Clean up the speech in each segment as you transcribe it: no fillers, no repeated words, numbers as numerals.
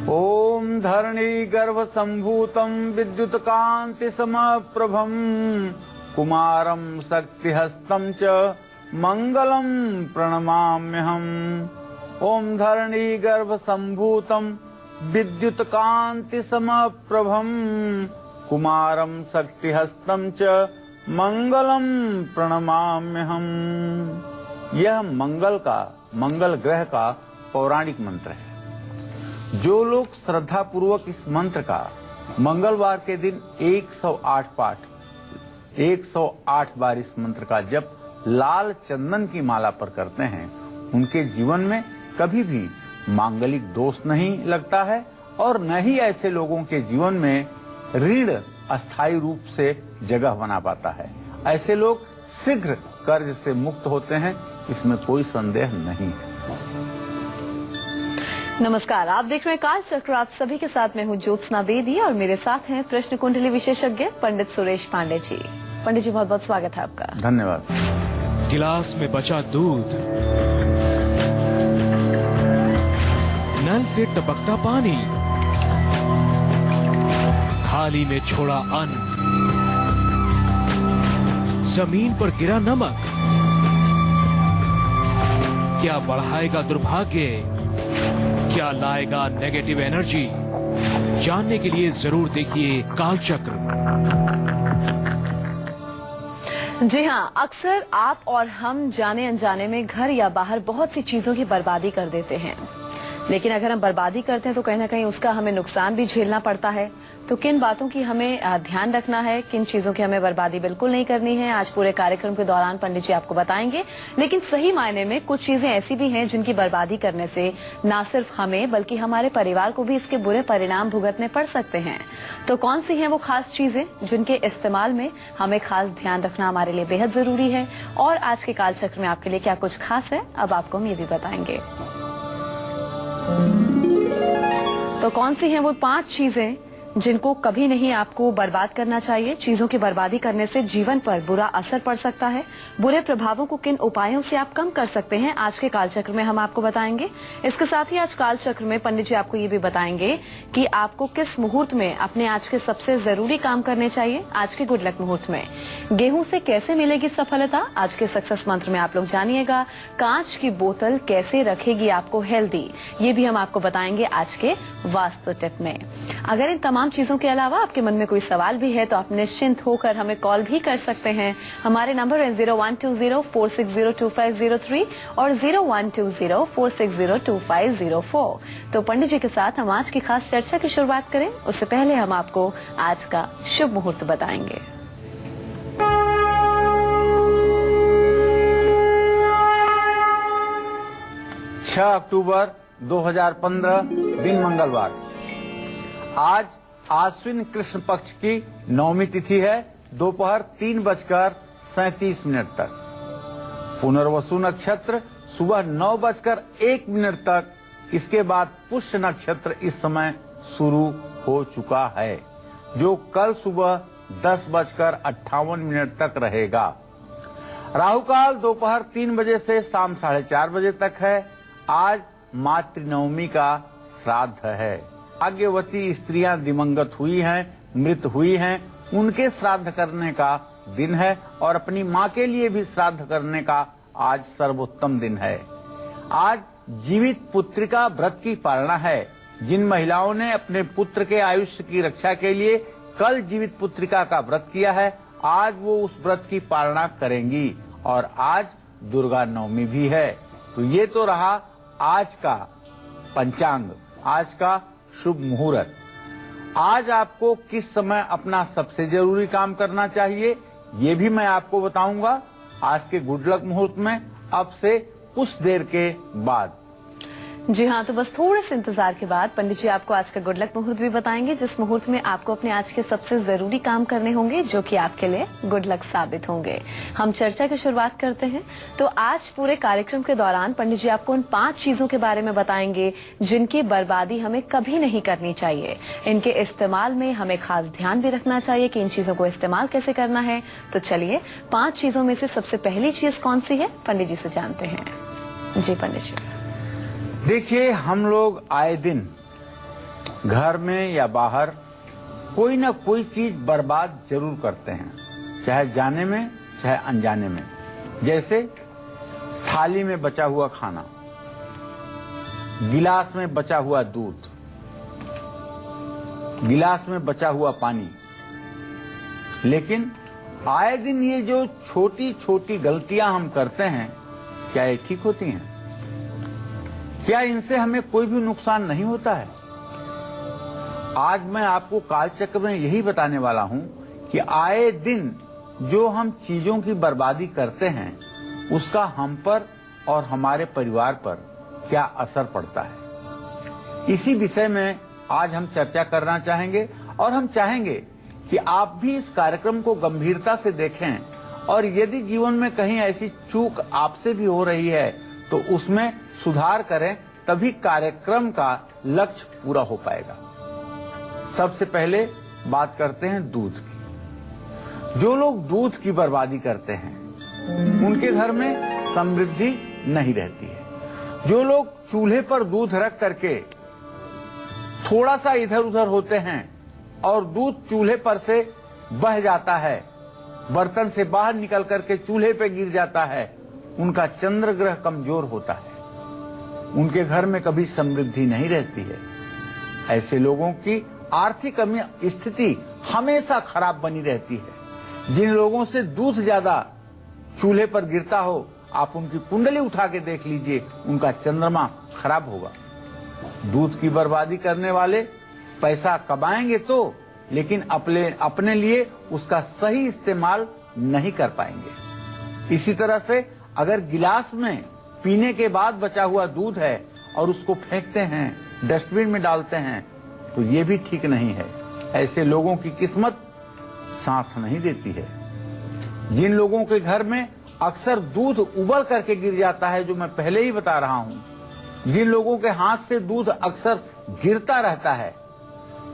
ओम धरणी गर्भ संभूतम विद्युत कांति समप्रभम कुमारम शक्तिहस्तं च मंगलम प्रणमाम्यहम्। ओम धरणी गर्भ संभूतम विद्युत कांति समप्रभम कुमारम शक्तिहस्तं च मंगलम प्रणमाम्यहम्। यह मंगल ग्रह का पौराणिक मंत्र है। जो लोग श्रद्धा पूर्वक इस मंत्र का मंगलवार के दिन 108 बार इस मंत्र का जप लाल चंदन की माला पर करते हैं, उनके जीवन में कभी भी मांगलिक दोष नहीं लगता है और न ही ऐसे लोगों के जीवन में ऋण अस्थायी रूप से जगह बना पाता है। ऐसे लोग शीघ्र कर्ज से मुक्त होते हैं, इसमें कोई संदेह नहीं है। नमस्कार, आप देख रहे हैं काल चक्र। आप सभी के साथ मैं हूं ज्योत्सना बेदी और मेरे साथ हैं प्रश्न कुंडली विशेषज्ञ पंडित सुरेश पांडे जी। पंडित जी, बहुत बहुत स्वागत है आपका। धन्यवाद। गिलास में बचा दूध, नल से टपकता पानी, थाली में छोड़ा अन्न, जमीन पर गिरा नमक, क्या बढ़ाएगा दुर्भाग्य, क्या लाएगा नेगेटिव एनर्जी? जानने के लिए जरूर देखिए कालचक्र। जी हाँ, अक्सर आप और हम जाने अनजाने में घर या बाहर बहुत सी चीजों की बर्बादी कर देते हैं, लेकिन अगर हम बर्बादी करते हैं तो कहीं ना कहीं उसका हमें नुकसान भी झेलना पड़ता है। तो किन बातों की हमें ध्यान रखना है, किन चीजों की हमें बर्बादी बिल्कुल नहीं करनी है, आज पूरे कार्यक्रम के दौरान पंडित जी आपको बताएंगे। लेकिन सही मायने में कुछ चीजें ऐसी भी हैं जिनकी बर्बादी करने से न सिर्फ हमें बल्कि हमारे परिवार को भी इसके बुरे परिणाम भुगतने पड़ सकते हैं। तो कौन सी हैं वो खास चीजें जिनके इस्तेमाल में हमें खास ध्यान रखना हमारे लिए बेहद जरूरी है, और आज के कालचक्र में आपके लिए क्या कुछ खास है, अब आपको हम ये भी बताएंगे। तो कौन सी हैं वो 5 चीजें जिनको कभी नहीं आपको बर्बाद करना चाहिए। चीजों की बर्बादी करने से जीवन पर बुरा असर पड़ सकता है। बुरे प्रभावों को किन उपायों से आप कम कर सकते हैं, आज के कालचक्र में हम आपको बताएंगे। इसके साथ ही आज कालचक्र में पंडित जी आपको ये भी बताएंगे कि आपको किस मुहूर्त में अपने आज के सबसे जरूरी काम करने चाहिए। आज के गुड लक मुहूर्त में गेहूं से कैसे मिलेगी सफलता, आज के सक्सेस मंत्र में आप लोग जानिएगा। कांच की बोतल कैसे रखेगी आपको हेल्दी, ये भी हम आपको बताएंगे आज के वास्तु टिप में। अगर इन तमाम चीजों के अलावा आपके मन में कोई सवाल भी है तो आप निश्चिंत होकर हमें कॉल भी कर सकते हैं। हमारे नंबर है 0120-460-2503 और 0120-460-2504। तो पंडित जी के साथ हम आज की खास चर्चा की शुरुआत करें, उससे पहले हम आपको आज का शुभ मुहूर्त बताएंगे। 6 अक्टूबर 2015 दिन मंगलवार। आज आश्विन कृष्ण पक्ष की नवमी तिथि है, दोपहर 3:37 तक। पुनर्वसु नक्षत्र सुबह 9:01 तक। इसके बाद पुष्य नक्षत्र इस समय शुरू हो चुका है, जो कल सुबह 10:58 तक रहेगा। राहु काल दोपहर 3 बजे से शाम 4:30 बजे तक है। आज मातृ नवमी का श्राद्ध है। भाग्यवती स्त्रियां दिवंगत हुई हैं, मृत हुई हैं, उनके श्राद्ध करने का दिन है और अपनी माँ के लिए भी श्राद्ध करने का आज सर्वोत्तम दिन है। आज जीवित पुत्रिका व्रत की पालना है। जिन महिलाओं ने अपने पुत्र के आयुष्य की रक्षा के लिए कल जीवित पुत्रिका का व्रत किया है, आज वो उस व्रत की पालना करेंगी। और आज दुर्गा नवमी भी है। तो ये तो रहा आज का पंचांग, आज का शुभ मुहूर्त। आज आपको किस समय अपना सबसे जरूरी काम करना चाहिए, ये भी मैं आपको बताऊंगा आज के गुड लक मुहूर्त में, अब से कुछ देर के बाद। जी हाँ, तो बस थोड़े से इंतजार के बाद पंडित जी आपको आज का गुड लक मुहूर्त भी बताएंगे, जिस मुहूर्त में आपको अपने आज के सबसे जरूरी काम करने होंगे, जो कि आपके लिए गुड लक साबित होंगे। हम चर्चा की शुरुआत करते हैं। तो आज पूरे कार्यक्रम के दौरान पंडित जी आपको उन 5 चीजों के बारे में बताएंगे जिनकी बर्बादी हमें कभी नहीं करनी चाहिए। इनके इस्तेमाल में हमें खास ध्यान भी रखना चाहिए कि इन चीजों को इस्तेमाल कैसे करना है। तो चलिए 5 चीजों में से सबसे पहली चीज कौन सी है, पंडित जी से जानते हैं। जी पंडित जी। देखिए, हम लोग आए दिन घर में या बाहर कोई ना कोई चीज बर्बाद जरूर करते हैं, चाहे जाने में चाहे अनजाने में। जैसे थाली में बचा हुआ खाना, गिलास में बचा हुआ दूध, गिलास में बचा हुआ पानी। लेकिन आए दिन ये जो छोटी छोटी गलतियां हम करते हैं, क्या ये ठीक होती हैं? क्या इनसे हमें कोई भी नुकसान नहीं होता है? आज मैं आपको कालचक्र में यही बताने वाला हूं कि आए दिन जो हम चीजों की बर्बादी करते हैं, उसका हम पर और हमारे परिवार पर क्या असर पड़ता है। इसी विषय में आज हम चर्चा करना चाहेंगे और हम चाहेंगे कि आप भी इस कार्यक्रम को गंभीरता से देखें और यदि जीवन में कहीं ऐसी चूक आपसे भी हो रही है तो उसमें सुधार करें, तभी कार्यक्रम का लक्ष्य पूरा हो पाएगा। सबसे पहले बात करते हैं दूध की। जो लोग दूध की बर्बादी करते हैं उनके घर में समृद्धि नहीं रहती है। जो लोग चूल्हे पर दूध रख करके थोड़ा सा इधर उधर होते हैं और दूध चूल्हे पर से बह जाता है, बर्तन से बाहर निकल करके चूल्हे पे गिर जाता है, उनका चंद्र ग्रह कमजोर होता है, उनके घर में कभी समृद्धि नहीं रहती है। ऐसे लोगों की आर्थिक स्थिति हमेशा खराब बनी रहती है। जिन लोगों से दूध ज्यादा चूल्हे पर गिरता हो, आप उनकी कुंडली उठा के देख लीजिए, उनका चंद्रमा खराब होगा। दूध की बर्बादी करने वाले पैसा कमाएंगे तो, लेकिन अपने लिए उसका सही इस्तेमाल नहीं कर पाएंगे। इसी तरह से अगर गिलास में पीने के बाद बचा हुआ दूध है और उसको फेंकते हैं, डस्टबिन में डालते हैं, तो ये भी ठीक नहीं है। ऐसे लोगों की किस्मत साथ नहीं देती है। जिन लोगों के घर में अक्सर दूध उबल करके गिर जाता है, जो मैं पहले ही बता रहा हूं, जिन लोगों के हाथ से दूध अक्सर गिरता रहता है,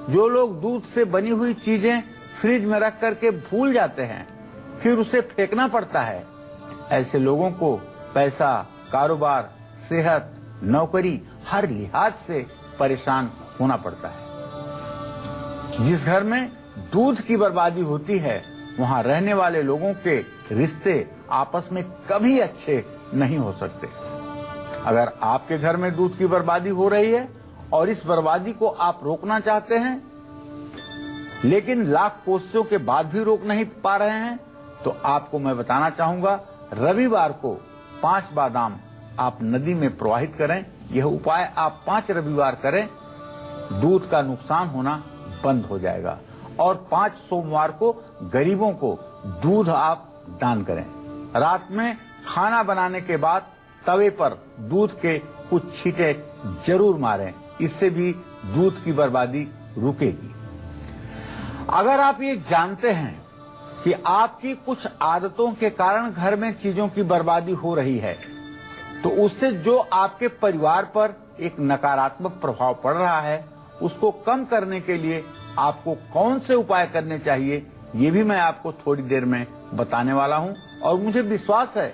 जो लोग दूध से बनी हुई चीजें फ्रिज में रख करके भूल जाते हैं, फिर उसे फेंकना पड़ता है, ऐसे लोगों को पैसा, कारोबार, सेहत, नौकरी, हर लिहाज से परेशान होना पड़ता है। जिस घर में दूध की बर्बादी होती है, वहां रहने वाले लोगों के रिश्ते आपस में कभी अच्छे नहीं हो सकते। अगर आपके घर में दूध की बर्बादी हो रही है और इस बर्बादी को आप रोकना चाहते हैं, लेकिन लाख कोशिशों के बाद भी रोक नहीं पा रहे हैं, तो आपको मैं बताना चाहूंगा, रविवार को 5 बादाम आप नदी में प्रवाहित करें। यह उपाय आप 5 रविवार करें, दूध का नुकसान होना बंद हो जाएगा। और 5 सोमवार को गरीबों को दूध आप दान करें। रात में खाना बनाने के बाद तवे पर दूध के कुछ छींटे जरूर मारें, इससे भी दूध की बर्बादी रुकेगी। अगर आप ये जानते हैं कि आपकी कुछ आदतों के कारण घर में चीजों की बर्बादी हो रही है, तो उससे जो आपके परिवार पर एक नकारात्मक प्रभाव पड़ रहा है, उसको कम करने के लिए आपको कौन से उपाय करने चाहिए, ये भी मैं आपको थोड़ी देर में बताने वाला हूं। और मुझे विश्वास है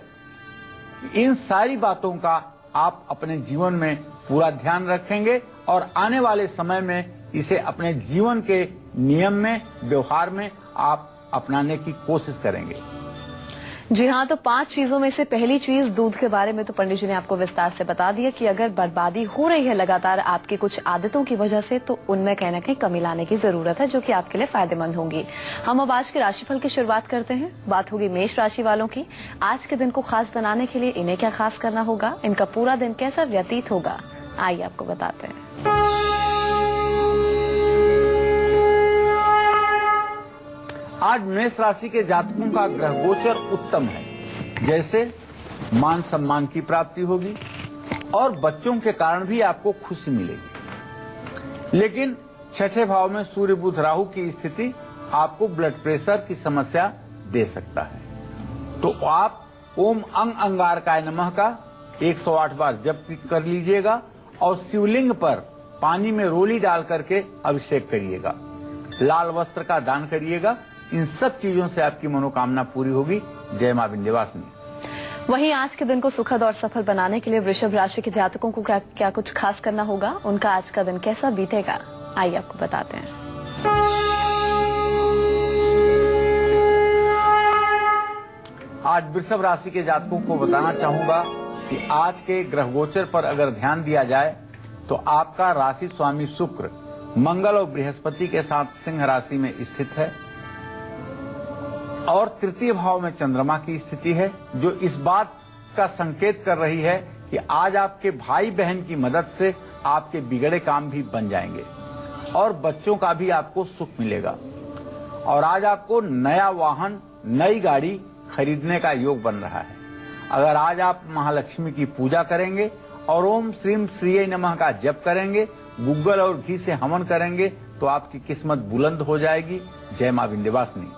कि इन सारी बातों का आप अपने जीवन में पूरा ध्यान रखेंगे और आने वाले समय में इसे अपने जीवन के नियम में, व्यवहार में आप अपनाने की कोशिश करेंगे। जी हाँ, तो 5 चीजों में से पहली चीज दूध के बारे में तो पंडित जी ने आपको विस्तार से बता दिया कि अगर बर्बादी हो रही है लगातार आपकी कुछ आदतों की वजह से, तो उनमें कहीं ना कहीं कमी लाने की जरूरत है, जो कि आपके लिए फायदेमंद होंगी। हम अब आज के राशिफल की शुरुआत करते हैं। बात होगी मेष राशि वालों की। आज के दिन को खास बनाने के लिए इन्हें क्या खास करना होगा, इनका पूरा दिन कैसा व्यतीत होगा, आइए आपको बताते हैं। आज मेष राशि के जातकों का ग्रह गोचर उत्तम है। जैसे मान सम्मान की प्राप्ति होगी और बच्चों के कारण भी आपको खुशी मिलेगी। लेकिन छठे भाव में सूर्य बुध राहु की स्थिति आपको ब्लड प्रेशर की समस्या दे सकता है। तो आप ओम अंग अंगारकाय नमः का 108 बार जप कर लीजिएगा और शिवलिंग पर पानी में रोली डाल करके अभिषेक करिएगा। लाल वस्त्र का दान करिएगा। इन सब चीजों से आपकी मनोकामना पूरी होगी। जय मां विंध्यवासिनी। वहीं आज के दिन को सुखद और सफल बनाने के लिए वृषभ राशि के जातकों को क्या कुछ खास करना होगा, उनका आज का दिन कैसा बीतेगा, आइए आपको बताते हैं। आज वृषभ राशि के जातकों को बताना चाहूंगा कि आज के ग्रह गोचर पर अगर ध्यान दिया जाए तो आपका राशि स्वामी शुक्र मंगल और बृहस्पति के साथ सिंह राशि में स्थित है और तृतीय भाव में चंद्रमा की स्थिति है, जो इस बात का संकेत कर रही है कि आज आपके भाई बहन की मदद से आपके बिगड़े काम भी बन जाएंगे और बच्चों का भी आपको सुख मिलेगा। और आज आपको नया वाहन, नई गाड़ी खरीदने का योग बन रहा है। अगर आज आप महालक्ष्मी की पूजा करेंगे और ओम श्रीम श्रीये नमः का जप करेंगे, गुग्गल और घी से हवन करेंगे तो आपकी किस्मत बुलंद हो जाएगी। जय मां विंध्यवासिनी।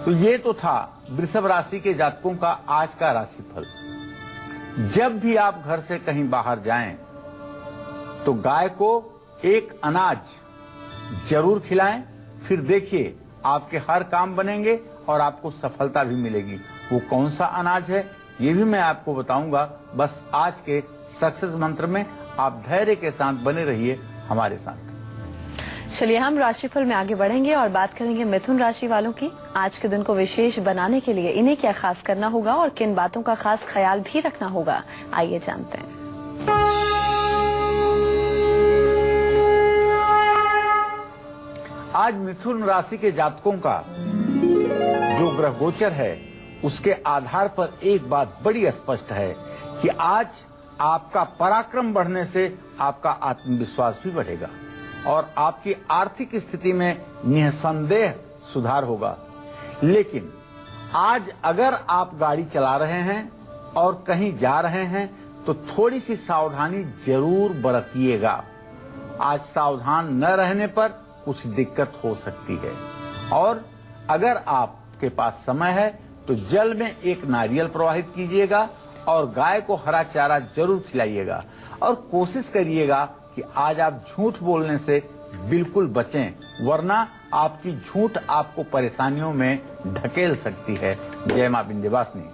तो ये तो था वृषभ राशि के जातकों का आज का राशिफल। जब भी आप घर से कहीं बाहर जाएं तो गाय को एक अनाज जरूर खिलाएं, फिर देखिए आपके हर काम बनेंगे और आपको सफलता भी मिलेगी। वो कौन सा अनाज है ये भी मैं आपको बताऊंगा। बस आज के सक्सेस मंत्र में आप धैर्य के साथ बने रहिए हमारे साथ। चलिए हम राशिफल में आगे बढ़ेंगे और बात करेंगे मिथुन राशि वालों की। आज के दिन को विशेष बनाने के लिए इन्हें क्या खास करना होगा और किन बातों का खास ख्याल भी रखना होगा, आइए जानते हैं। आज मिथुन राशि के जातकों का जो ग्रह गोचर है उसके आधार पर एक बात बड़ी स्पष्ट है कि आज आपका पराक्रम बढ़ने से आपका आत्मविश्वास भी बढ़ेगा और आपकी आर्थिक स्थिति में निसंदेह सुधार होगा। लेकिन आज अगर आप गाड़ी चला रहे हैं और कहीं जा रहे हैं तो थोड़ी सी सावधानी जरूर बरतिएगा। आज सावधान न रहने पर कुछ दिक्कत हो सकती है। और अगर आपके पास समय है तो जल में एक नारियल प्रवाहित कीजिएगा और गाय को हरा चारा जरूर खिलाइएगा और कोशिश करिएगा कि आज आप झूठ बोलने से बिल्कुल बचें, वरना आपकी झूठ आपको परेशानियों में ढकेल सकती है। जय मां विंध्यवासिनी।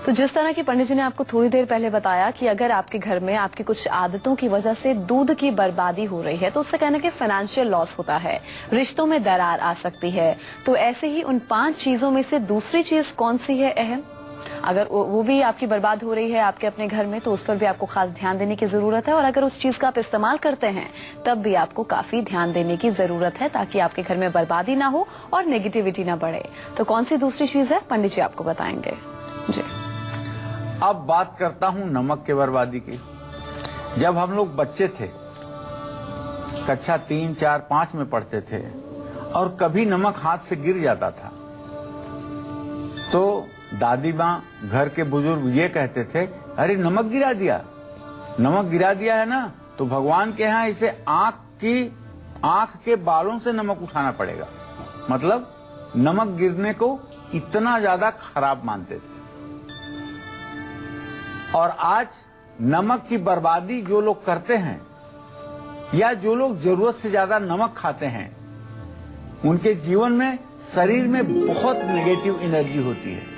तो जिस तरह की पंडित जी ने आपको थोड़ी देर पहले बताया कि अगर आपके घर में आपकी कुछ आदतों की वजह से दूध की बर्बादी हो रही है तो उससे कहना कि फाइनेंशियल लॉस होता है, रिश्तों में दरार आ सकती है। तो ऐसे ही उन 5 चीजों में से दूसरी चीज कौन सी है अहम, अगर वो भी आपकी बर्बाद हो रही है आपके अपने घर में तो उस पर भी आपको खास ध्यान देने की जरूरत है। और अगर उस चीज का आप इस्तेमाल करते हैं तब भी आपको काफी ध्यान देने की जरूरत है ताकि आपके घर में बर्बादी ना हो और नेगेटिविटी ना बढ़े। तो कौन सी दूसरी चीज है पंडित जी आपको बताएंगे। जी अब बात करता हूं नमक के बर्बादी की। जब हम लोग बच्चे थे, कक्षा 3, 4, 5 में पढ़ते थे और कभी नमक हाथ से गिर जाता था तो दादी माँ, घर के बुजुर्ग ये कहते थे, अरे नमक गिरा दिया है ना, तो भगवान के यहाँ इसे आंख के बालों से नमक उठाना पड़ेगा। मतलब नमक गिरने को इतना ज्यादा खराब मानते थे। और आज नमक की बर्बादी जो लोग करते हैं या जो लोग जरूरत से ज्यादा नमक खाते हैं, उनके जीवन में, शरीर में बहुत नेगेटिव एनर्जी होती है।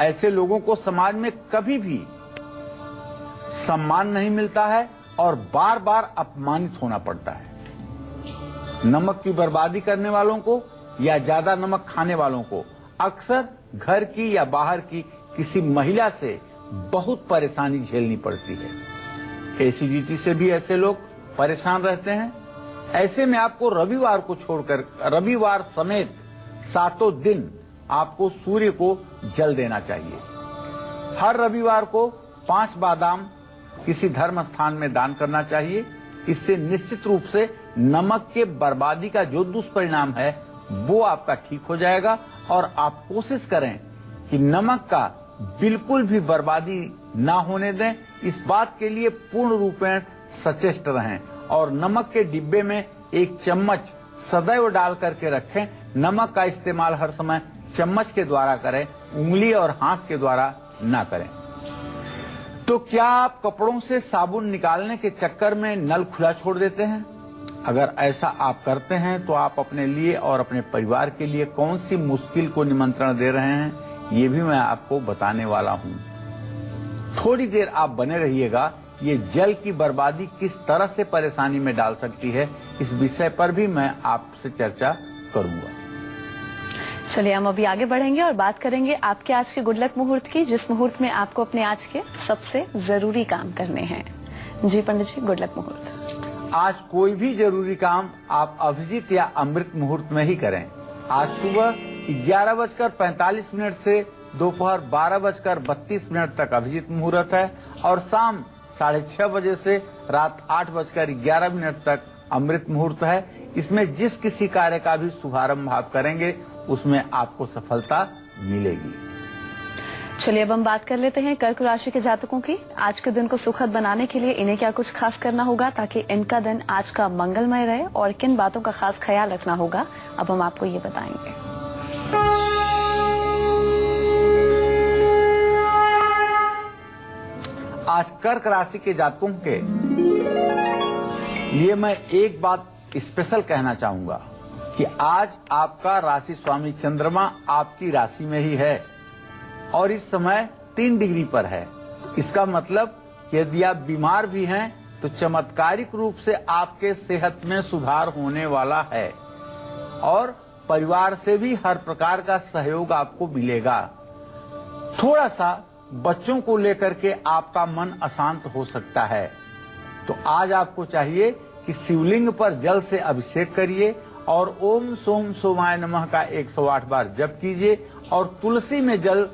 ऐसे लोगों को समाज में कभी भी सम्मान नहीं मिलता है और बार बार अपमानित होना पड़ता है। नमक की बर्बादी करने वालों को या ज्यादा नमक खाने वालों को अक्सर घर की या बाहर की किसी महिला से बहुत परेशानी झेलनी पड़ती है। एसिडिटी से भी ऐसे लोग परेशान रहते हैं। ऐसे में आपको रविवार को छोड़कर रविवार समेत 7 दिन आपको सूर्य को जल देना चाहिए। हर रविवार को 5 बादाम किसी धर्म स्थान में दान करना चाहिए। इससे निश्चित रूप से नमक के बर्बादी का जो दुष्परिणाम है वो आपका ठीक हो जाएगा। और आप कोशिश करें कि नमक का बिल्कुल भी बर्बादी ना होने दें, इस बात के लिए पूर्ण रूप में सचेष्ट रहें। और नमक के डिब्बे में 1 चम्मच सदैव डाल करके रखें। नमक का इस्तेमाल हर समय चम्मच के द्वारा करें, उंगली और हाथ के द्वारा ना करें। तो क्या आप कपड़ों से साबुन निकालने के चक्कर में नल खुला छोड़ देते हैं? अगर ऐसा आप करते हैं तो आप अपने लिए और अपने परिवार के लिए कौन सी मुश्किल को निमंत्रण दे रहे हैं, ये भी मैं आपको बताने वाला हूं। थोड़ी देर आप बने रहिएगा, ये जल की बर्बादी किस तरह से परेशानी में डाल सकती है, इस विषय पर भी मैं आपसे चर्चा करूंगा। चलिए हम अभी आगे बढ़ेंगे और बात करेंगे आपके आज के गुड लक मुहूर्त की, जिस मुहूर्त में आपको अपने आज के सबसे जरूरी काम करने हैं। जी पंडित जी, गुड लक मुहूर्त। आज कोई भी जरूरी काम आप अभिजीत या अमृत मुहूर्त में ही करें। आज सुबह 11:45 से दोपहर 12:32 तक अभिजीत मुहूर्त है और शाम 6:30 बजे से रात 8:11 तक अमृत मुहूर्त है। इसमें जिस किसी कार्य का भी शुभारंभ आप करेंगे उसमें आपको सफलता मिलेगी। चलिए अब हम बात कर लेते हैं कर्क राशि के जातकों की। आज के दिन को सुखद बनाने के लिए इन्हें क्या कुछ खास करना होगा ताकि इनका दिन आज का मंगलमय रहे, और किन बातों का खास ख्याल रखना होगा, अब हम आपको ये बताएंगे। आज कर्क राशि के जातकों के लिए मैं एक बात स्पेशल कहना चाहूंगा कि आज आपका राशि स्वामी चंद्रमा आपकी राशि में ही है और इस समय 3 डिग्री पर है। इसका मतलब यदि आप बीमार भी हैं तो चमत्कारिक रूप से आपके सेहत में सुधार होने वाला है और परिवार से भी हर प्रकार का सहयोग आपको मिलेगा। थोड़ा सा बच्चों को लेकर के आपका मन अशांत हो सकता है, तो आज आपको चाहिए कि शिवलिंग पर जल से अभिषेक करिए और ओम सोम सोमाय नमः का 108 बार जप कीजिए और तुलसी में जल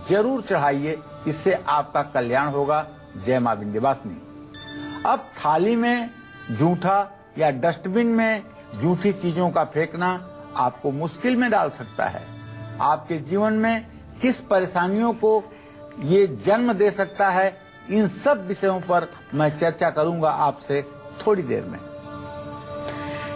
जरूर चढ़ाइए, इससे आपका कल्याण होगा। जय मां विंध्यवासिनी। अब थाली में जूठा या डस्टबिन में जूठी चीजों का फेंकना आपको मुश्किल में डाल सकता है। आपके जीवन में किस परेशानियों को ये जन्म दे सकता है, इन सब विषयों पर मैं चर्चा करूंगा आपसे थोड़ी देर में।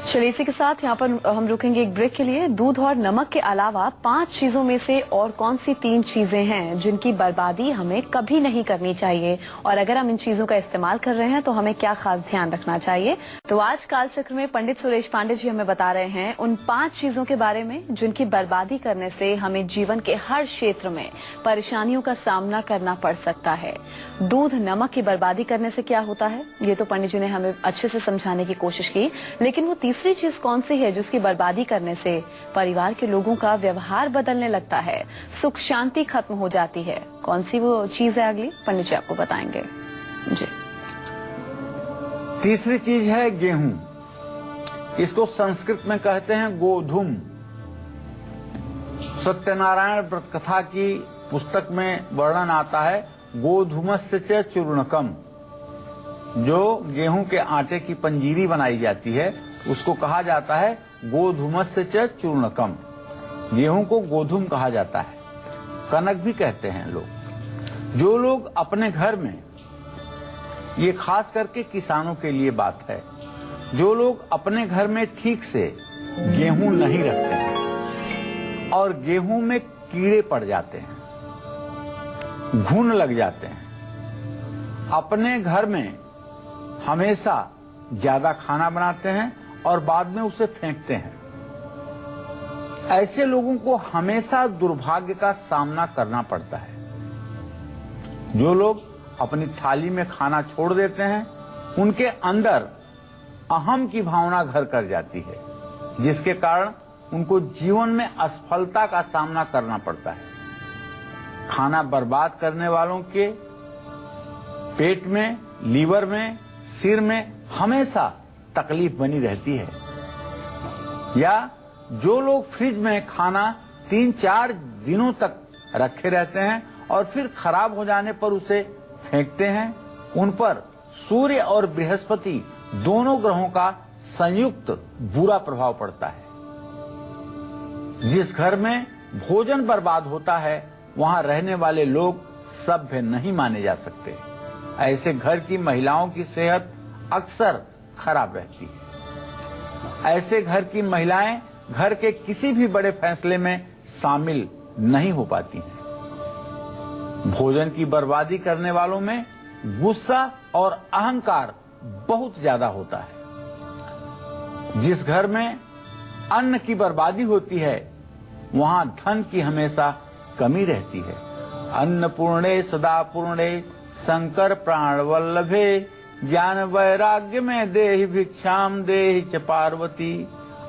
चलिए इसी के साथ यहाँ पर हम रुकेंगे एक ब्रेक के लिए। दूध और नमक के अलावा 5 चीजों में से और कौन सी 3 चीजें हैं जिनकी बर्बादी हमें कभी नहीं करनी चाहिए, और अगर हम इन चीजों का इस्तेमाल कर रहे हैं तो हमें क्या खास ध्यान रखना चाहिए। तो आज कालचक्र में पंडित सुरेश पांडे जी हमें बता रहे हैं उन 5 चीजों के बारे में जिनकी बर्बादी करने से हमें जीवन के हर क्षेत्र में परेशानियों का सामना करना पड़ सकता है। दूध नमक की बर्बादी करने से क्या होता है, ये तो पंडित जी ने हमें अच्छे से समझाने की कोशिश की, लेकिन वो तीसरी चीज कौन सी है जिसकी बर्बादी करने से परिवार के लोगों का व्यवहार बदलने लगता है, सुख शांति खत्म हो जाती है, कौन सी वो चीज है अगली, पंडित जी आपको बताएंगे। जी, तीसरी चीज है गेहूं। इसको संस्कृत में कहते हैं गोधूम। सत्यनारायण व्रत कथा की पुस्तक में वर्णन आता है गोधूमस्य च चूर्णकम। जो गेहूं के आटे की पंजीरी बनाई जाती है उसको कहा जाता है गोधूमस्य च चूर्णकम। गेहूं को गोधूम कहा जाता है, कनक भी कहते हैं लोग। जो लोग अपने घर में, ये खास करके किसानों के लिए बात है, जो लोग अपने घर में ठीक से गेहूं नहीं रखते हैं और गेहूं में कीड़े पड़ जाते हैं, घुन लग जाते हैं, अपने घर में हमेशा ज्यादा खाना बनाते हैं और बाद में उसे फेंकते हैं, ऐसे लोगों को हमेशा दुर्भाग्य का सामना करना पड़ता है। जो लोग अपनी थाली में खाना छोड़ देते हैं उनके अंदर अहम की भावना घर कर जाती है, जिसके कारण उनको जीवन में असफलता का सामना करना पड़ता है। खाना बर्बाद करने वालों के पेट में, लीवर में, सिर में हमेशा तकलीफ बनी रहती है। या जो लोग फ्रिज में खाना 3-4 दिनों तक रखे रहते हैं और फिर खराब हो जाने पर उसे फेंकते हैं, उन पर सूर्य और बृहस्पति दोनों ग्रहों का संयुक्त बुरा प्रभाव पड़ता है। जिस घर में भोजन बर्बाद होता है वहां रहने वाले लोग सभ्य नहीं माने जा सकते। ऐसे घर की महिलाओं की सेहत अक्सर खराब रहती है। ऐसे घर की महिलाएं घर के किसी भी बड़े फैसले में शामिल नहीं हो पाती हैं। भोजन की बर्बादी करने वालों में गुस्सा और अहंकार बहुत ज्यादा होता है। जिस घर में अन्न की बर्बादी होती है वहां धन की हमेशा कमी रहती है। अन्नपूर्णे सदा पूर्णे शंकर प्राण वल्लभे ज्ञान वैराग्य में देहि भिक्षाम देहि च पार्वती।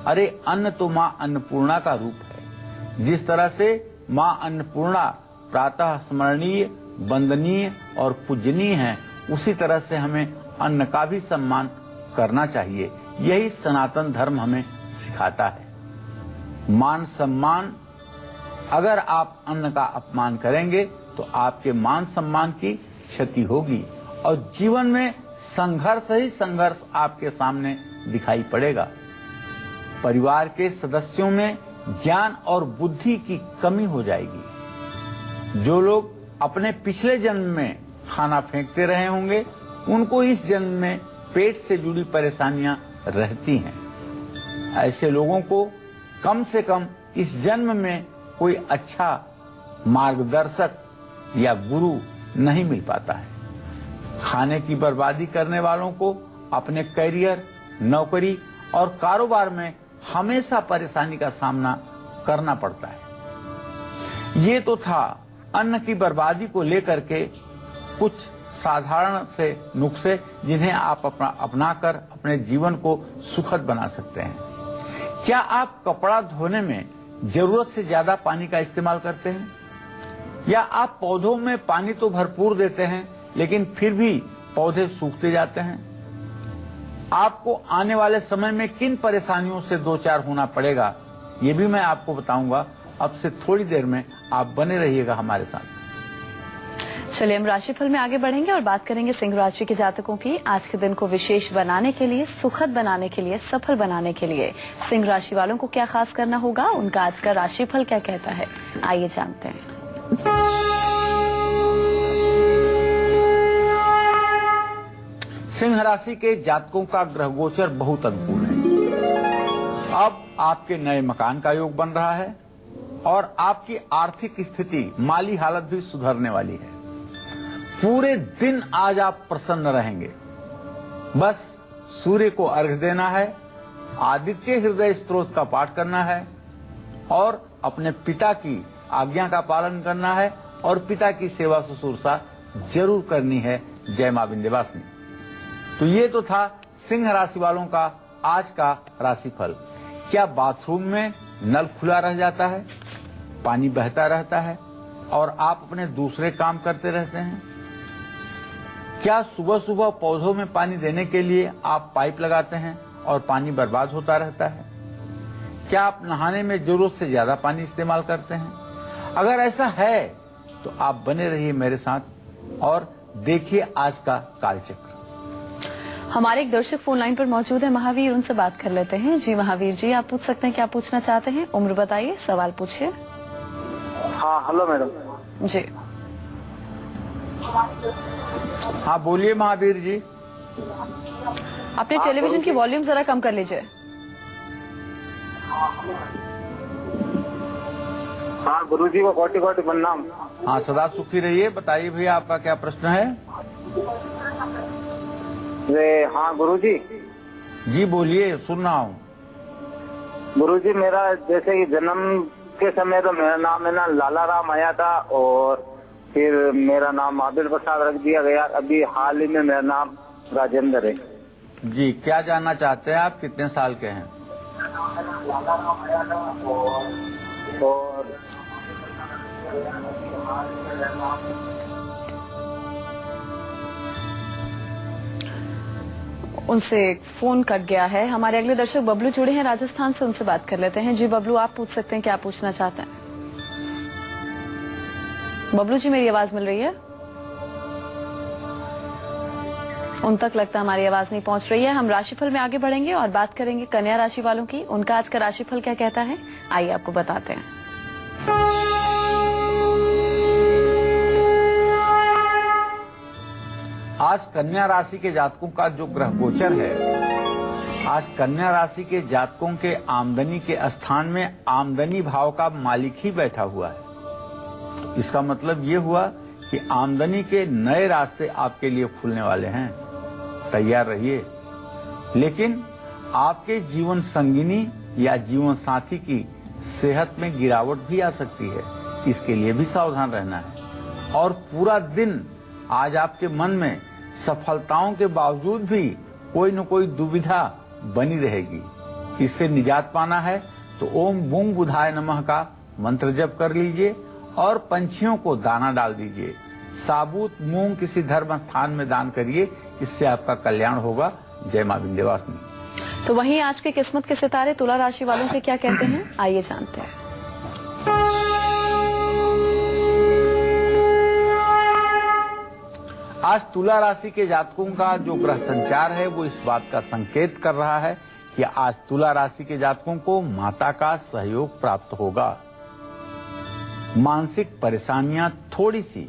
अरे अन्न तो माँ अन्नपूर्णा का रूप है। जिस तरह से माँ अन्नपूर्णा प्रातः स्मरणीय, वंदनीय और पूजनीय है, उसी तरह से हमें अन्न का भी सम्मान करना चाहिए। यही सनातन धर्म हमें सिखाता है। मान सम्मान, अगर आप अन्न का अपमान करेंगे तो आपके मान सम्मान की क्षति होगी और जीवन में संघर्ष ही संघर्ष आपके सामने दिखाई पड़ेगा। परिवार के सदस्यों में ज्ञान और बुद्धि की कमी हो जाएगी। जो लोग अपने पिछले जन्म में खाना फेंकते रहे होंगे, उनको इस जन्म में पेट से जुड़ी परेशानियां रहती हैं। ऐसे लोगों को कम से कम इस जन्म में कोई अच्छा मार्गदर्शक या गुरु नहीं मिल पाता है। खाने की बर्बादी करने वालों को अपने करियर, नौकरी और कारोबार में हमेशा परेशानी का सामना करना पड़ता है। ये तो था अन्न की बर्बादी को लेकर के कुछ साधारण से नुस्खे, जिन्हें आप अपनाकर अपने जीवन को सुखद बना सकते हैं। क्या आप कपड़ा धोने में जरूरत से ज्यादा पानी का इस्तेमाल करते हैं? या आप पौधों में पानी तो भरपूर देते हैं, लेकिन फिर भी पौधे सूखते जाते हैं? आपको आने वाले समय में किन परेशानियों से दो चार होना पड़ेगा, ये भी मैं आपको बताऊंगा। अब से थोड़ी देर में आप बने रहिएगा हमारे साथ। चलिए हम राशिफल में आगे बढ़ेंगे और बात करेंगे सिंह राशि के जातकों की। आज के दिन को विशेष बनाने के लिए, सुखद बनाने के लिए, सफल बनाने के लिए सिंह राशि वालों को क्या खास करना होगा, उनका आज का राशिफल क्या कहता है, आइए जानते हैं। सिंह राशि के जातकों का ग्रह गोचर बहुत अनुकूल है। अब आपके नए मकान का योग बन रहा है और आपकी आर्थिक स्थिति, माली हालत भी सुधरने वाली है। पूरे दिन आज आप प्रसन्न रहेंगे। बस सूर्य को अर्घ्य देना है, आदित्य हृदय स्तोत्र का पाठ करना है और अपने पिता की आज्ञा का पालन करना है और पिता की सेवा शुश्रूषा जरूर करनी है। जय मां विंध्यवासिनी। तो ये तो था सिंह राशि वालों का आज का राशिफल। क्या बाथरूम में नल खुला रह जाता है, पानी बहता रहता है और आप अपने दूसरे काम करते रहते हैं? क्या सुबह सुबह पौधों में पानी देने के लिए आप पाइप लगाते हैं और पानी बर्बाद होता रहता है? क्या आप नहाने में जरूरत से ज्यादा पानी इस्तेमाल करते हैं? अगर ऐसा है तो आप बने रहिए मेरे साथ और देखिए आज का कालचक्र। हमारे एक दर्शक फोन लाइन पर मौजूद है, महावीर, उनसे बात कर लेते हैं। जी महावीर जी, आप पूछ सकते हैं क्या पूछना चाहते हैं, उम्र बताइए, सवाल पूछिए। हाँ हेलो मैडम जी। हाँ बोलिए महावीर जी। अपने टेलीविजन की वॉल्यूम जरा कम कर लीजिए। हाँ गुरुजी को कोटि कोटि प्रणाम। हाँ सदा सुखी रहिए। बताइए भैया आपका क्या प्रश्न है? हाँ गुरुजी। जी बोलिए, सुन रहा हूँ। गुरुजी मेरा जैसे कि जन्म के समय तो मेरा नाम है ना लाला राम आया था और फिर मेरा नाम आबिर प्रसाद रख दिया गया। अभी हाल ही में मेरा नाम राजेंद्र है। जी क्या जानना चाहते हैं आप, कितने साल के हैं? और उनसे फोन कट गया है। हमारे अगले दर्शक बबलू जुड़े हैं राजस्थान से, उनसे बात कर लेते हैं। जी बबलू, आप पूछ सकते हैं क्या पूछना चाहते हैं। बबलू जी, मेरी आवाज मिल रही है? उन तक लगता हमारी आवाज नहीं पहुंच रही है। हम राशिफल में आगे बढ़ेंगे और बात करेंगे कन्या राशि वालों की। उनका आज का राशिफल क्या कहता है, आइए आपको बताते हैं। आज कन्या राशि के जातकों का जो ग्रह गोचर है, आज कन्या राशि के जातकों के आमदनी के स्थान में आमदनी भाव का मालिक ही बैठा हुआ है। इसका मतलब ये हुआ कि आमदनी के नए रास्ते आपके लिए खुलने वाले हैं। तैयार रहिए। लेकिन आपके जीवन संगिनी या जीवन साथी की सेहत में गिरावट भी आ सकती है, इसके लिए भी सावधान रहना है। और पूरा दिन आज आपके मन में सफलताओं के बावजूद भी कोई न कोई दुविधा बनी रहेगी। इससे निजात पाना है तो ओम बूंग बुधाय नमः का मंत्र जप कर लीजिए और पंछियों को दाना डाल दीजिए। साबुत मूंग किसी धर्म स्थान में दान करिए, इससे आपका कल्याण होगा। जय मां विंध्यवासिनी। तो वहीं आज के किस्मत के सितारे तुला राशि वालों के क्या कहते हैं, आइए जानते हैं। आज तुला राशि के जातकों का जो ग्रह संचार है वो इस बात का संकेत कर रहा है कि आज तुला राशि के जातकों को माता का सहयोग प्राप्त होगा। मानसिक परेशानियां थोड़ी सी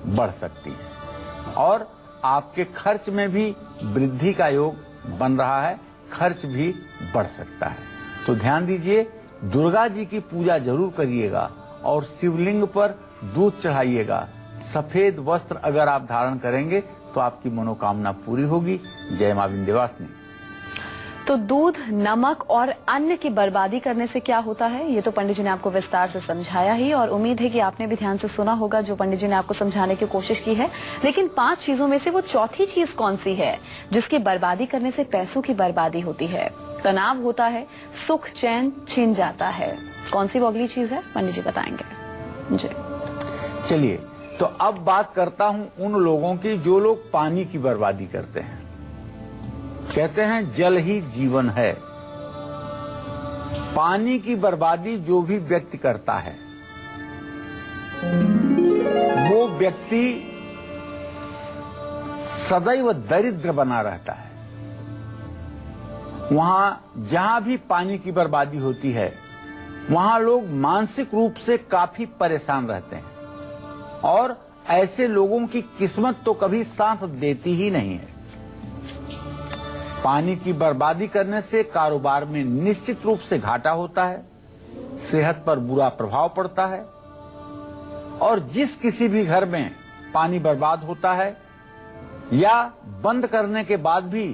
बढ़ सकती हैं और आपके खर्च में भी वृद्धि का योग बन रहा है, खर्च भी बढ़ सकता है। तो ध्यान दीजिए, दुर्गा जी की पूजा जरूर करिएगा और शिवलिंग पर दूध चढ़ाइएगा। सफेद वस्त्र अगर आप धारण करेंगे तो आपकी मनोकामना पूरी होगी। जय मां विंध्यवासिनी। तो दूध, नमक और अन्न की बर्बादी करने से क्या होता है, ये तो पंडित जी ने आपको विस्तार से समझाया ही, और उम्मीद है कि आपने भी ध्यान से सुना होगा जो पंडित जी ने आपको समझाने की कोशिश की है। लेकिन 5 चीजों में से वो चौथी चीज कौन सी है जिसकी बर्बादी करने से पैसों की बर्बादी होती है, तनाव होता है, सुख चैन छिन जाता है? कौन सी वो अगली चीज है, पंडित जी बताएंगे। जी चलिए, तो अब बात करता हूं उन लोगों की जो लोग पानी की बर्बादी करते हैं। कहते हैं जल ही जीवन है। पानी की बर्बादी जो भी व्यक्ति करता है वो व्यक्ति सदैव दरिद्र बना रहता है। वहां जहां भी पानी की बर्बादी होती है वहां लोग मानसिक रूप से काफी परेशान रहते हैं और ऐसे लोगों की किस्मत तो कभी साथ देती ही नहीं है। पानी की बर्बादी करने से कारोबार में निश्चित रूप से घाटा होता है, सेहत पर बुरा प्रभाव पड़ता है और जिस किसी भी घर में पानी बर्बाद होता है या बंद करने के बाद भी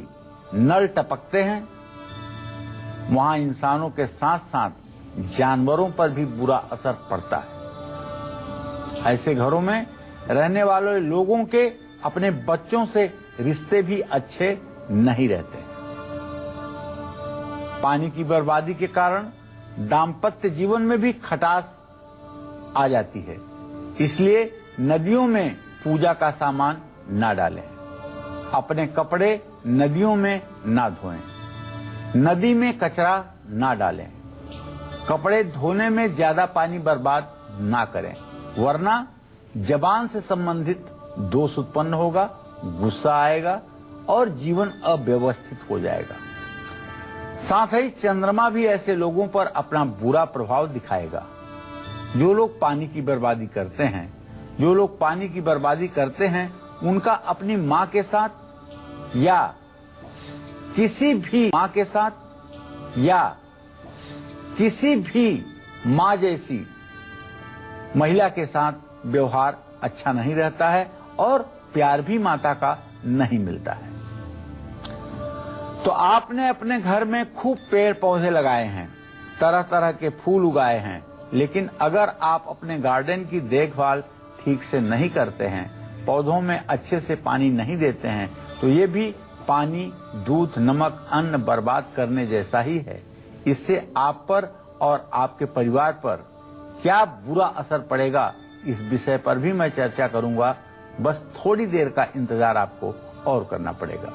नल टपकते हैं वहां इंसानों के साथ साथ जानवरों पर भी बुरा असर पड़ता है। ऐसे घरों में रहने वाले लोगों के अपने बच्चों से रिश्ते भी अच्छे नहीं रहते। पानी की बर्बादी के कारण दाम्पत्य जीवन में भी खटास आ जाती है, इसलिए नदियों में पूजा का सामान ना डालें, अपने कपड़े नदियों में ना धोएं, नदी में कचरा ना डालें, कपड़े धोने में ज्यादा पानी बर्बाद ना करें, वरना जबान से संबंधित दोष उत्पन्न होगा, गुस्सा आएगा और जीवन अव्यवस्थित हो जाएगा। साथ ही चंद्रमा भी ऐसे लोगों पर अपना बुरा प्रभाव दिखाएगा। जो लोग पानी की बर्बादी करते हैं, जो लोग पानी की बर्बादी करते हैं उनका अपनी माँ के साथ या किसी भी माँ के साथ या किसी भी माँ जैसी महिला के साथ व्यवहार अच्छा नहीं रहता है और प्यार भी माता का नहीं मिलता है। तो आपने अपने घर में खूब पेड़ पौधे लगाए हैं, तरह तरह के फूल उगाए हैं, लेकिन अगर आप अपने गार्डन की देखभाल ठीक से नहीं करते हैं, पौधों में अच्छे से पानी नहीं देते हैं, तो ये भी पानी, दूध, नमक, अन्न बर्बाद करने जैसा ही है। इससे आप पर और आपके परिवार पर क्या बुरा असर पड़ेगा, इस विषय पर भी मैं चर्चा करूंगा। बस थोड़ी देर का इंतजार आपको और करना पड़ेगा।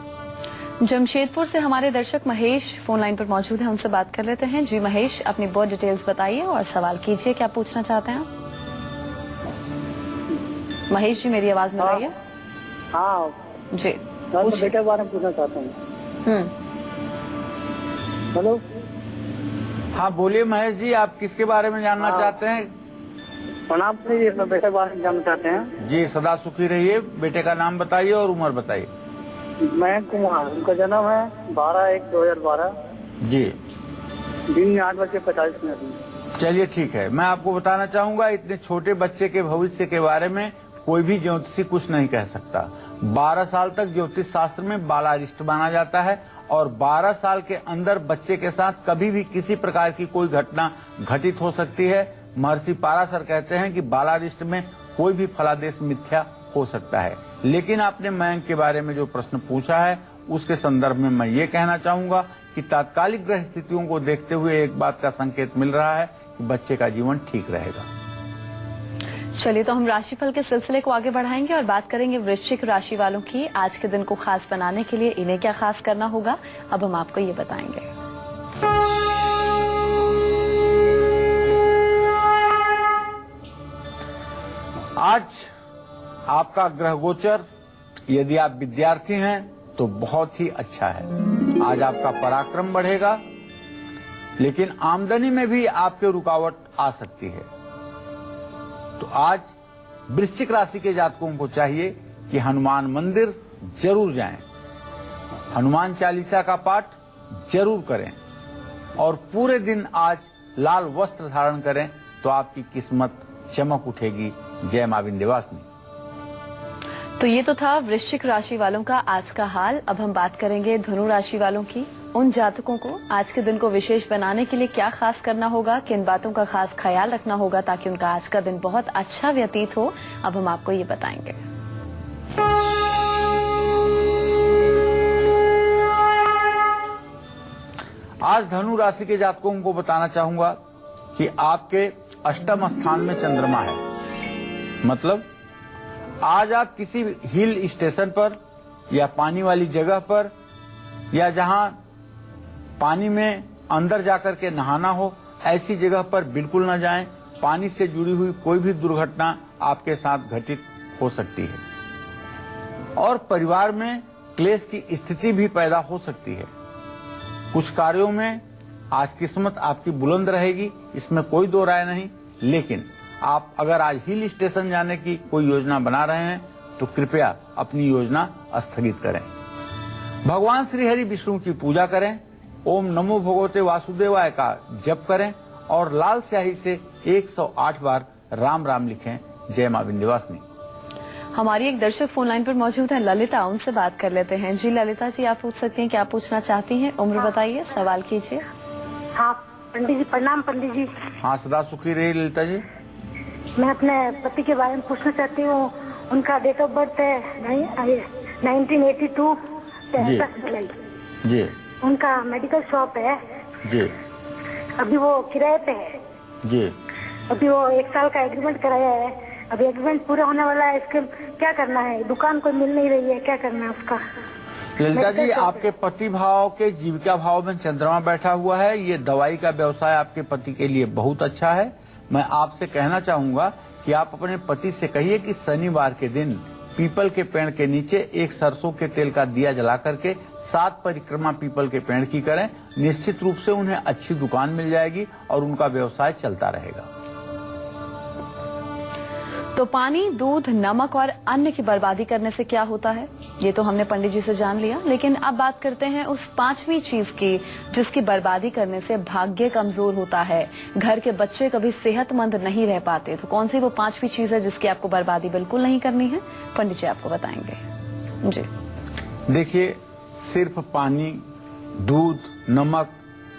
जमशेदपुर से हमारे दर्शक महेश फोन लाइन पर मौजूद हैं, उनसे बात कर लेते हैं। जी महेश, अपनी बर्थ डिटेल्स बताइए और सवाल कीजिए, क्या पूछना चाहते हैं? महेश जी, मेरी आवाज मिल रही है? हाँ जी, मैं बेटे के बारे में पूछना चाहता हूँ। हेलो, हाँ बोलिए महेश जी, आप किसके बारे में जानना चाहते हैं? प्रणाम जी, बेटे के बारे में जानना चाहते हैं। जी सदा सुखी रहिए। बेटे का नाम बताइए और उम्र बताइए। मैं कुमार, उनका जन्म है 12/1/2012, जी दिन में 8:45। चलिए ठीक है, मैं आपको बताना चाहूंगा, इतने छोटे बच्चे के भविष्य के बारे में कोई भी ज्योतिषी कुछ नहीं कह सकता। 12 साल तक ज्योतिष शास्त्र में बालारिष्ट माना जाता है और 12 साल के अंदर बच्चे के साथ कभी भी किसी प्रकार की कोई घटना घटित हो सकती है। महर्षि पाराशर कहते हैं कि बालारिष्ट में कोई भी फलादेश मिथ्या हो सकता है। लेकिन आपने मयंक के बारे में जो प्रश्न पूछा है उसके संदर्भ में मैं ये कहना चाहूंगा कि तात्कालिक ग्रह स्थितियों को देखते हुए एक बात का संकेत मिल रहा है कि बच्चे का जीवन ठीक रहेगा। चलिए, तो हम राशिफल के सिलसिले को आगे बढ़ाएंगे और बात करेंगे वृश्चिक राशि वालों की। आज के दिन को खास बनाने के लिए इन्हें क्या खास करना होगा, अब हम आपको ये बताएंगे। आज आपका ग्रह गोचर, यदि आप विद्यार्थी हैं तो बहुत ही अच्छा है। आज आपका पराक्रम बढ़ेगा, लेकिन आमदनी में भी आपके रुकावट आ सकती है। तो आज वृश्चिक राशि के जातकों को चाहिए कि हनुमान मंदिर जरूर जाएं, हनुमान चालीसा का पाठ जरूर करें और पूरे दिन आज लाल वस्त्र धारण करें तो आपकी किस्मत चमक उठेगी। जय मां विंध्यवासिनी। तो ये तो था वृश्चिक राशि वालों का आज का हाल। अब हम बात करेंगे धनु राशि वालों की। उन जातकों को आज के दिन को विशेष बनाने के लिए क्या खास करना होगा, किन बातों का खास ख्याल रखना होगा ताकि उनका आज का दिन बहुत अच्छा व्यतीत हो, अब हम आपको ये बताएंगे। आज धनु राशि के जातकों को बताना चाहूंगा कि आपके अष्टम स्थान में चंद्रमा है। मतलब आज आप किसी हिल स्टेशन पर या पानी वाली जगह पर या जहां पानी में अंदर जाकर के नहाना हो, ऐसी जगह पर बिल्कुल न जाएं। पानी से जुड़ी हुई कोई भी दुर्घटना आपके साथ घटित हो सकती है और परिवार में क्लेश की स्थिति भी पैदा हो सकती है। कुछ कार्यों में आज किस्मत आपकी बुलंद रहेगी, इसमें कोई दो राय नहीं। लेकिन आप अगर आज हिल स्टेशन जाने की कोई योजना बना रहे हैं तो कृपया अपनी योजना स्थगित करें। भगवान श्री हरि विष्णु की पूजा करें, ओम नमो भगवते वासुदेवाय का जप करें और लाल स्याही से 108 बार राम राम लिखें। जय मां विंध्यवासिनी। हमारी एक दर्शक फोन लाइन पर मौजूद है ललिता, उनसे बात कर लेते हैं। जी ललिता जी, आप पूछ सकती हैं, क्या पूछना चाहती हैं? उम्र बताइए, सवाल कीजिए। हाँ पंडित जी, प्रणाम पंडित जी। हाँ, सदा सुखी रही ललिता जी। मैं अपने पति के बारे में पूछना चाहती हूँ। उनका डेट ऑफ बर्थ है 1982 जुलाई। जी। उनका मेडिकल शॉप है जी। अभी वो किराए पे है जी। अभी वो 1 साल का एग्रीमेंट कराया है। अभी एग्रीमेंट पूरा होने वाला है, इसके क्या करना है? दुकान कोई मिल नहीं रही है, क्या करना है उसका? ललिता जी, आपके पति भाव के जीविका भाव में चंद्रमा बैठा हुआ है। ये दवाई का व्यवसाय आपके पति के लिए बहुत अच्छा है। मैं आपसे कहना चाहूंगा कि आप अपने पति से कहिए कि शनिवार के दिन पीपल के पेड़ के नीचे एक सरसों के तेल का दिया जला करके 7 परिक्रमा पीपल के पेड़ की करें। निश्चित रूप से उन्हें अच्छी दुकान मिल जाएगी और उनका व्यवसाय चलता रहेगा। तो पानी, दूध, नमक और अन्न की बर्बादी करने से क्या होता है, ये तो हमने पंडित जी से जान लिया। लेकिन अब बात करते हैं उस 5वीं चीज की जिसकी बर्बादी करने से भाग्य कमजोर होता है, घर के बच्चे कभी सेहतमंद नहीं रह पाते। तो कौन सी वो 5वीं चीज है जिसकी आपको बर्बादी बिल्कुल नहीं करनी है? पंडित जी आपको बताएंगे। जी देखिए, सिर्फ पानी, दूध, नमक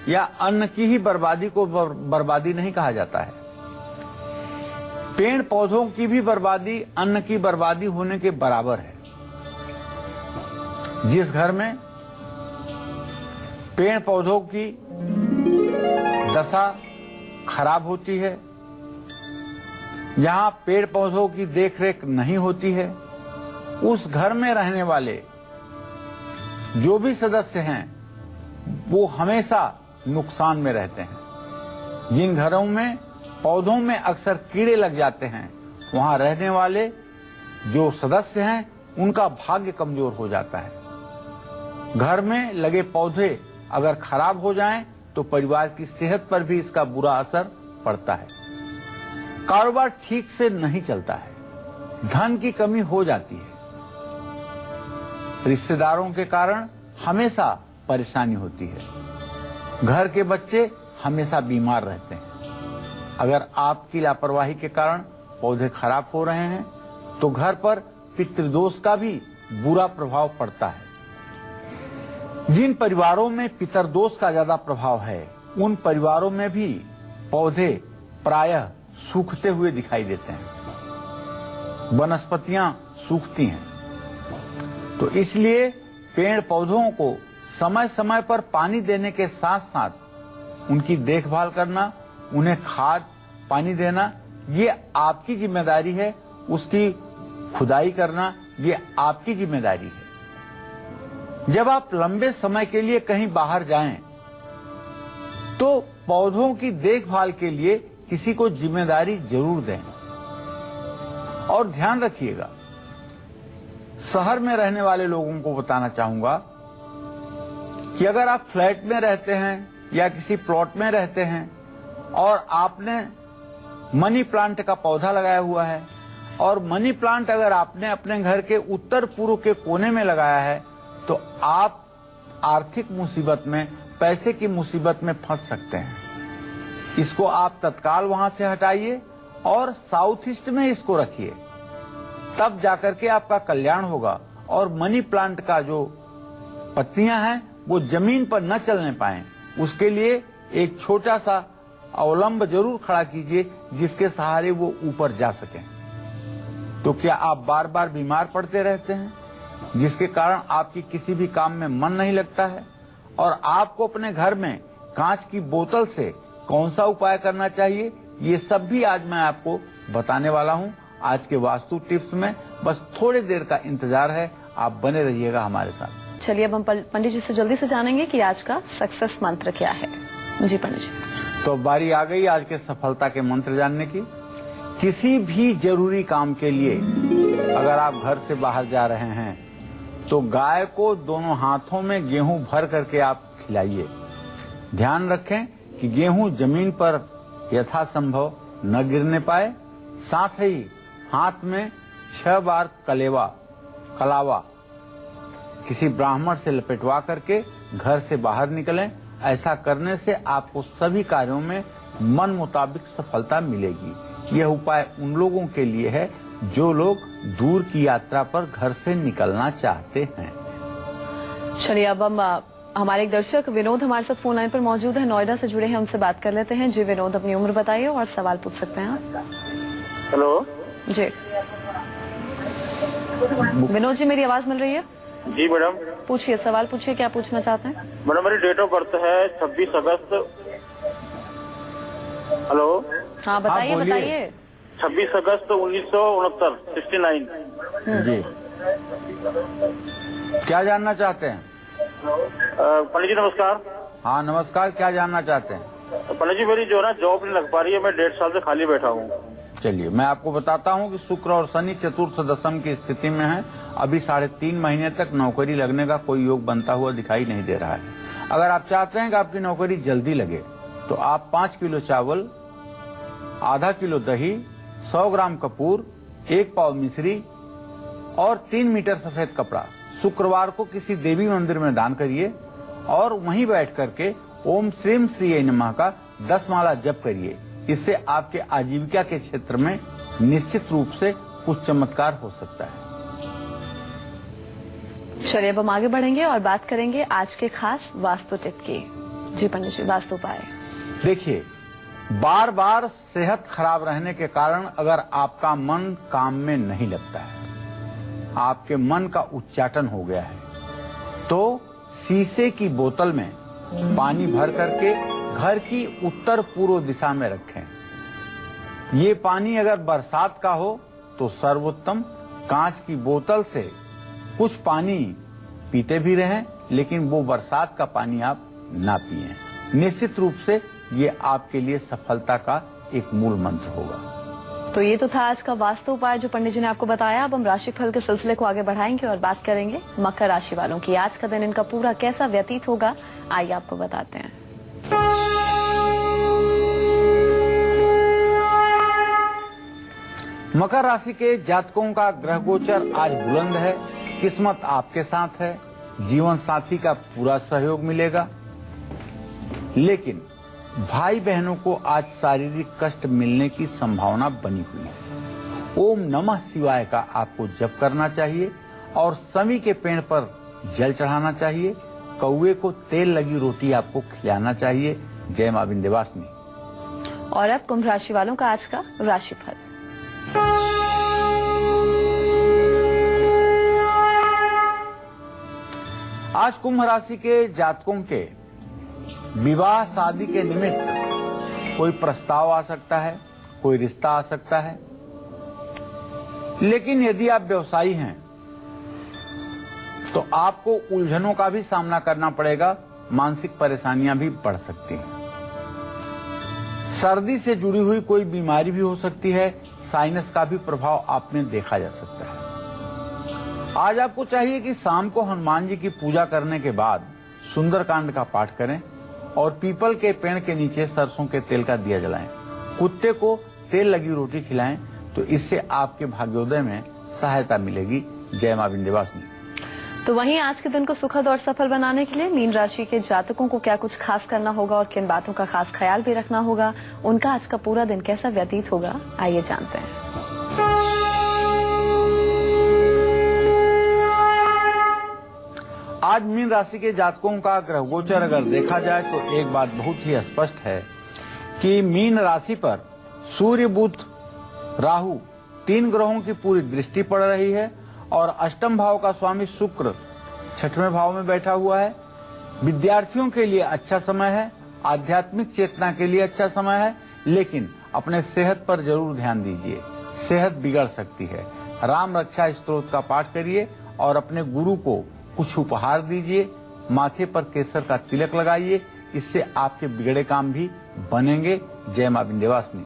या अन्न की ही बर्बादी को बर्बादी नहीं कहा जाता है। पेड़ पौधों की भी बर्बादी अन्न की बर्बादी होने के बराबर है। जिस घर में पेड़ पौधों की दशा खराब होती है, जहां पेड़ पौधों की देखरेख नहीं होती है, उस घर में रहने वाले जो भी सदस्य हैं वो हमेशा नुकसान में रहते हैं। जिन घरों में पौधों में अक्सर कीड़े लग जाते हैं, वहां रहने वाले जो सदस्य हैं उनका भाग्य कमजोर हो जाता है। घर में लगे पौधे अगर खराब हो जाएं तो परिवार की सेहत पर भी इसका बुरा असर पड़ता है। कारोबार ठीक से नहीं चलता है, धन की कमी हो जाती है, रिश्तेदारों के कारण हमेशा परेशानी होती है, घर के बच्चे हमेशा बीमार रहते हैं। अगर आपकी लापरवाही के कारण पौधे खराब हो रहे हैं तो घर पर पितृदोष का भी बुरा प्रभाव पड़ता है। जिन परिवारों में पितृदोष का ज्यादा प्रभाव है, उन परिवारों में भी पौधे प्रायः सूखते हुए दिखाई देते हैं, वनस्पतियां सूखती हैं। तो इसलिए पेड़ पौधों को समय समय पर पानी देने के साथ साथ उनकी देखभाल करना, उन्हें खाद पानी देना, ये आपकी जिम्मेदारी है। उसकी खुदाई करना ये आपकी जिम्मेदारी है। जब आप लंबे समय के लिए कहीं बाहर जाएं तो पौधों की देखभाल के लिए किसी को जिम्मेदारी जरूर दें। और ध्यान रखिएगा, शहर में रहने वाले लोगों को बताना चाहूंगा कि अगर आप फ्लैट में रहते हैं या किसी प्लॉट में रहते हैं और आपने मनी प्लांट का पौधा लगाया हुआ है और मनी प्लांट अगर आपने अपने घर के उत्तर पूर्व के कोने में लगाया है तो आप आर्थिक मुसीबत में, पैसे की मुसीबत में फंस सकते हैं। इसको आप तत्काल वहां से हटाइए और साउथ ईस्ट में इसको रखिए, तब जाकर के आपका कल्याण होगा और मनी प्लांट का जो पत्तियां हैं वो जमीन पर न चलने पाए, उसके लिए एक छोटा सा अवलंब जरूर खड़ा कीजिए जिसके सहारे वो ऊपर जा सकें। तो क्या आप बार बार बीमार पड़ते रहते हैं जिसके कारण आपकी किसी भी काम में मन नहीं लगता है? और आपको अपने घर में कांच की बोतल से कौन सा उपाय करना चाहिए, ये सब भी आज मैं आपको बताने वाला हूं आज के वास्तु टिप्स में। बस थोड़ी देर का इंतजार है, आप बने रहिएगा हमारे साथ। चलिए अब हम पंडित जी से जल्दी से जानेंगे कि आज का सक्सेस मंत्र क्या है। जी पंडित जी। तो बारी आ गई आज के सफलता के मंत्र जानने की। किसी भी जरूरी काम के लिए अगर आप घर से बाहर जा रहे हैं तो गाय को दोनों हाथों में गेहूं भर करके आप खिलाइए। ध्यान रखें कि गेहूं जमीन पर यथासंभव न गिरने पाए। साथ ही हाथ में 6 बार कलावा किसी ब्राह्मण से लपेटवा करके घर से बाहर निकलें। ऐसा करने से आपको सभी कार्यों में मन मुताबिक सफलता मिलेगी। यह उपाय उन लोगों के लिए है जो लोग दूर की यात्रा पर घर से निकलना चाहते हैं। चलिए अब हम हमारे एक दर्शक विनोद हमारे साथ फोन लाइन पर मौजूद है, नोएडा से जुड़े हैं, उनसे बात कर लेते हैं। जी विनोद, अपनी उम्र बताइए और सवाल पूछ सकते हैं आप। हेलो जी विनोद जी, मेरी आवाज मिल रही है? जी मैडम। पूछिए, सवाल पूछिए, क्या पूछना चाहते हैं? मैडम मेरी डेट ऑफ बर्थ है 26 अगस्त। हेलो। हाँ बताइए बोलिए। बताइए। 26 अगस्त 1969 69। जी, क्या जानना चाहते हैं? पंडित जी नमस्कार। हाँ नमस्कार, क्या जानना चाहते हैं? पंडित जी मेरी जो है ना जॉब नहीं लग पा रही है, मैं 1.5 साल से खाली बैठा हूँ। चलिए मैं आपको बताता हूं कि शुक्र और शनि चतुर्थ दशम की स्थिति में है। अभी 3.5 महीने तक नौकरी लगने का कोई योग बनता हुआ दिखाई नहीं दे रहा है। अगर आप चाहते हैं कि आपकी नौकरी जल्दी लगे तो आप 5 किलो चावल, आधा किलो दही, 100 ग्राम कपूर, 1 पाव मिश्री और 3 मीटर सफेद कपड़ा शुक्रवार को किसी देवी मंदिर में दान करिए और वहीं बैठ करके ओम श्रीम श्री नमः का 10 माला जप करिए। इससे आपके आजीविका के क्षेत्र में निश्चित रूप से कुछ चमत्कार हो सकता है। चलिए अब हम आगे बढ़ेंगे और बात करेंगे आज के खास वास्तु टिप की। जी पंडित जी, वास्तु उपाय। देखिए, बार बार सेहत खराब रहने के कारण अगर आपका मन काम में नहीं लगता है, आपके मन का उच्चाटन हो गया है, तो शीशे की बोतल में पानी भर करके घर की उत्तर पूर्व दिशा में रखें। ये पानी अगर बरसात का हो तो सर्वोत्तम। कांच की बोतल से कुछ पानी पीते भी रहें, लेकिन वो बरसात का पानी आप ना पिएं। निश्चित रूप से ये आपके लिए सफलता का एक मूल मंत्र होगा। तो ये तो था आज का वास्तु उपाय जो पंडित जी ने आपको बताया। अब हम राशिफल के सिलसिले को आगे बढ़ाएंगे और बात करेंगे मकर राशि वालों की। आज का दिन इनका पूरा कैसा व्यतीत होगा, आइए आपको बताते हैं। मकर राशि के जातकों का ग्रह गोचर आज बुलंद है। किस्मत आपके साथ है। जीवन साथी का पूरा सहयोग मिलेगा, लेकिन भाई बहनों को आज शारीरिक कष्ट मिलने की संभावना बनी हुई है। ओम नमः शिवाय का आपको जप करना चाहिए और समी के पेड़ पर जल चढ़ाना चाहिए। कौवे को तेल लगी रोटी आपको खिलाना चाहिए। जय मां विंध्यवासिनी। और अब कुंभ राशि वालों का आज का राशिफल। आज कुंभ राशि के जातकों के विवाह शादी के निमित्त कोई प्रस्ताव आ सकता है, कोई रिश्ता आ सकता है। लेकिन यदि आप व्यवसायी हैं तो आपको उलझनों का भी सामना करना पड़ेगा, मानसिक परेशानियां भी बढ़ सकती हैं। सर्दी से जुड़ी हुई कोई बीमारी भी हो सकती है, साइनस का भी प्रभाव आप में देखा जा सकता है। आज आपको चाहिए कि शाम को हनुमान जी की पूजा करने के बाद सुंदरकांड का पाठ करें और पीपल के पेड़ के नीचे सरसों के तेल का दिया जलाएं। कुत्ते को तेल लगी रोटी खिलाएं तो इससे आपके भाग्योदय में सहायता मिलेगी। जय मां विंध्यवासिनी। तो वहीं आज के दिन को सुखद और सफल बनाने के लिए मीन राशि के जातकों को क्या कुछ खास करना होगा और किन बातों का खास ख्याल भी रखना होगा, उनका आज का पूरा दिन कैसा व्यतीत होगा, आइए जानते हैं। आज मीन राशि के जातकों का ग्रह गोचर अगर देखा जाए तो एक बात बहुत ही स्पष्ट है कि मीन राशि पर सूर्य, बुध, राहु 3 ग्रहों की पूरी दृष्टि पड़ रही है और अष्टम भाव का स्वामी शुक्र 6वें भाव में बैठा हुआ है। विद्यार्थियों के लिए अच्छा समय है, आध्यात्मिक चेतना के लिए अच्छा समय है, लेकिन अपने सेहत पर जरूर ध्यान दीजिए, सेहत बिगड़ सकती है। राम रक्षा स्तोत्र का पाठ करिए और अपने गुरु को कुछ उपहार दीजिए, माथे पर केसर का तिलक लगाइए, इससे आपके बिगड़े काम भी बनेंगे। जय मां विंध्यवासिनी।